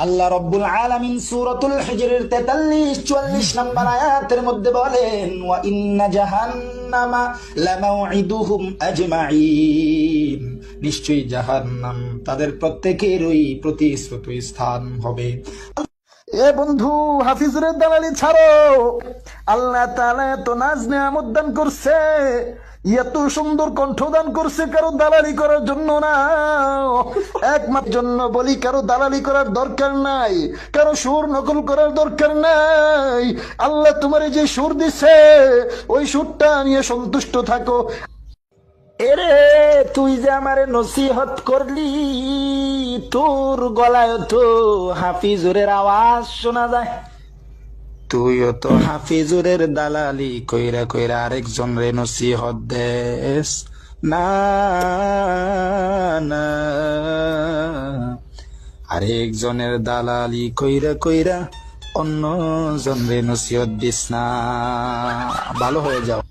আল্লাহ রব্বুল আলামিন সূরাতুল হিজরের 43-44 নম্বর আয়াতের মধ্যে বলেন, ওয়া ইন্না জাহান্নামা লামাউইদুহুম আজমাইন, নিশ্চয়ই জাহান্নাম তাদের প্রত্যেকেরই প্রতিশ্রুত স্থান হবে। এ বন্ধু, হাফিজুরের দালালি ছাড়ো। আল্লাহ তাআলা এত নাজ নেয়ামত দান করছে, এত সুন্দর কণ্ঠদান করছে, কারো দালালি করার জন্য না, একমাত্র জন্য বলি, কারো দালালি করার দরকার নাই, কারো সুর নকল করার দরকার নাই। আল্লাহ তোমার যে সুর দিছে ওই সুরটা নিয়ে সন্তুষ্ট থাকো। এরে, তুই যে আমারে নসিহত করলি, তোর গলায় তো হাফিজুরের আওয়াজ শোনা যায়। তুইও তো হাফিজুরের দালালি কইরা কইরা আরেকজন রে নসিহত দেস না, না, আরেকজনের দালালি কইরা কইরা অন্য জন রে নসিহত দিস না। ভালো হয়ে যাও।